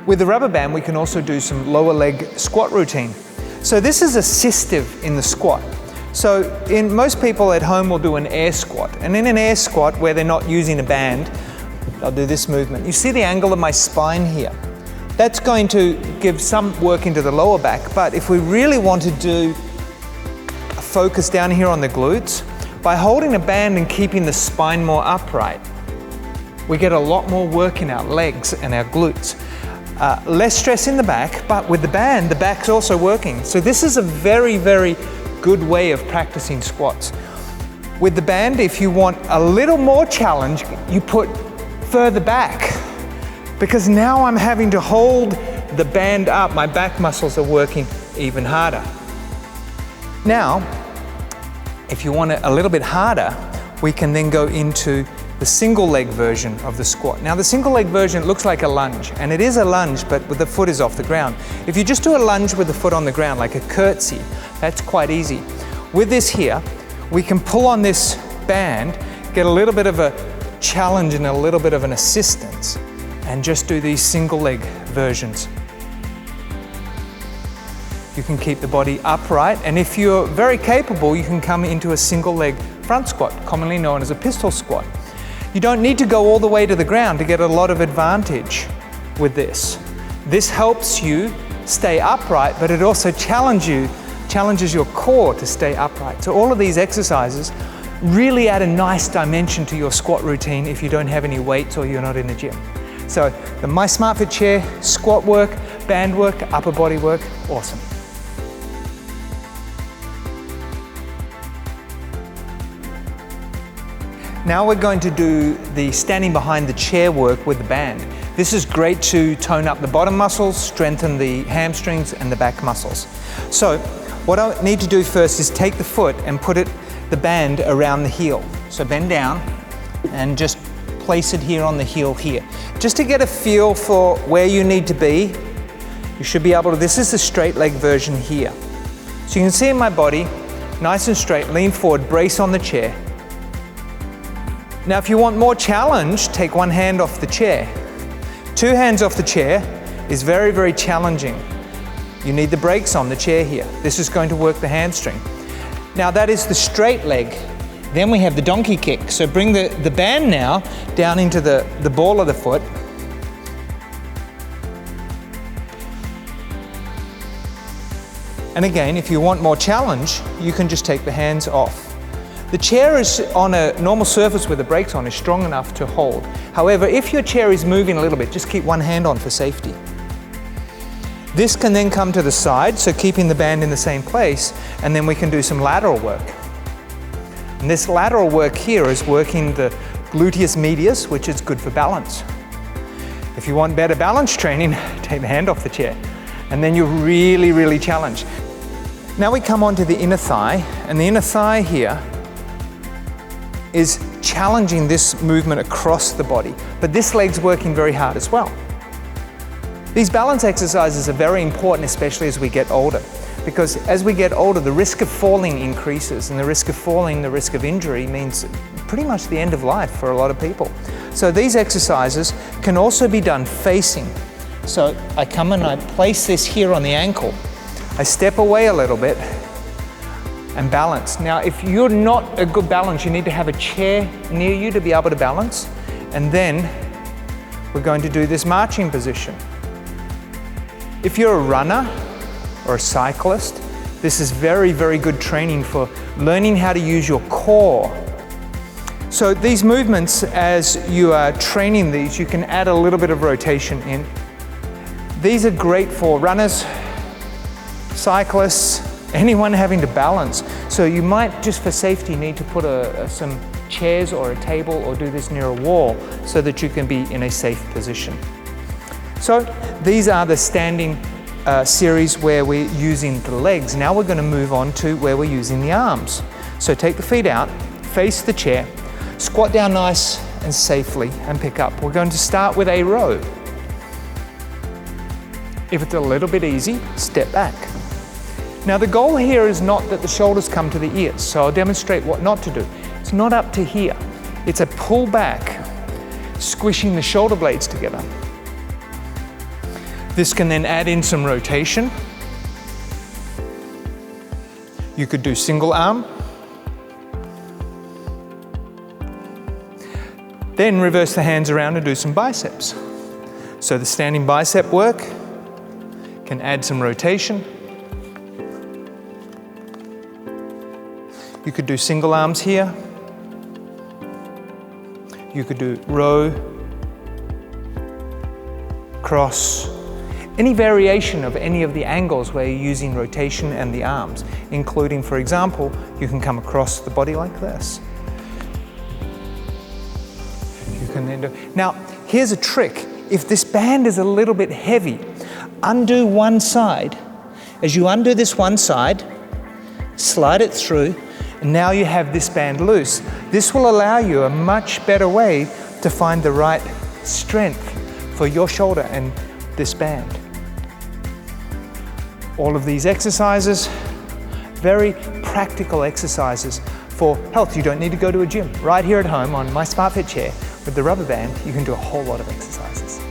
With the rubber band, we can also do some lower leg squat routine. So this is assistive in the squat. So most people at home will do an air squat. And in an air squat where they're not using a band, I'll do this movement. You see the angle of my spine here? That's going to give some work into the lower back, but if we really want to do a focus down here on the glutes, by holding a band and keeping the spine more upright, we get a lot more work in our legs and our glutes. Less stress in the back, but with the band, the back's also working. So this is a very, very good way of practicing squats. With the band, if you want a little more challenge, you put further back, because now I'm having to hold the band up. My back muscles are working even harder. Now, if you want it a little bit harder, we can then go into the single leg version of the squat. Now the single leg version looks like a lunge, and it is a lunge, but with the foot is off the ground. If you just do a lunge with the foot on the ground, like a curtsy, that's quite easy. With this here, we can pull on this band, get a little bit of a challenge and a little bit of an assistance, and just do these single leg versions. You can keep the body upright, and if you're very capable, you can come into a single leg front squat, commonly known as a pistol squat. You don't need to go all the way to the ground to get a lot of advantage with this. This helps you stay upright, but it also challenges your core to stay upright. So all of these exercises really add a nice dimension to your squat routine if you don't have any weights or you're not in the gym. So the MySmartFit chair, squat work, band work, upper body work, awesome. Now we're going to do the standing behind the chair work with the band. This is great to tone up the bottom muscles, strengthen the hamstrings and the back muscles. So what I need to do first is take the foot and put the band around the heel. So bend down and just place it here on the heel here. Just to get a feel for where you need to be, you should be able to, this is the straight leg version here. So you can see in my body, nice and straight, lean forward, brace on the chair. Now if you want more challenge, take one hand off the chair. Two hands off the chair is very, very challenging. You need the brakes on the chair here. This is going to work the hamstring. Now that is the straight leg. Then we have the donkey kick. So bring the band now down into the ball of the foot. And again, if you want more challenge, you can just take the hands off. The chair is on a normal surface with the brakes on is strong enough to hold. However, if your chair is moving a little bit, just keep one hand on for safety. This can then come to the side, so keeping the band in the same place, and then we can do some lateral work. And this lateral work here is working the gluteus medius, which is good for balance. If you want better balance training, take the hand off the chair, and then you're really, really challenged. Now we come on to the inner thigh, and the inner thigh here is challenging this movement across the body, but this leg's working very hard as well. These balance exercises are very important, especially as we get older, because as we get older, the risk of falling increases, and the risk of falling, the risk of injury means pretty much the end of life for a lot of people. So these exercises can also be done facing. So I come and I place this here on the ankle. I step away a little bit and balance. Now, if you're not a good balance, you need to have a chair near you to be able to balance. And then we're going to do this marching position. If you're a runner or a cyclist, this is very, very good training for learning how to use your core. So these movements, as you are training these, you can add a little bit of rotation in. These are great for runners, cyclists, anyone having to balance. So you might, just for safety, need to put some chairs or a table or do this near a wall so that you can be in a safe position. So these are the standing series where we're using the legs. Now we're going to move on to where we're using the arms. So take the feet out, face the chair, squat down nice and safely and pick up. We're going to start with a row. If it's a little bit easy, step back. Now the goal here is not that the shoulders come to the ears, so I'll demonstrate what not to do. It's not up to here. It's a pull back, squishing the shoulder blades together. This can then add in some rotation. You could do single arm. Then reverse the hands around and do some biceps. So the standing bicep work can add some rotation. You could do single arms here. You could do row, cross, any variation of any of the angles where you're using rotation and the arms, including, for example, you can come across the body like this. You can then do. Now, here's a trick. If this band is a little bit heavy, undo one side. As you undo this one side, slide it through, and now you have this band loose. This will allow you a much better way to find the right strength for your shoulder and this band. All of these exercises, very practical exercises for health. You don't need to go to a gym. Right here at home on my SmartFit chair with the rubber band, you can do a whole lot of exercises.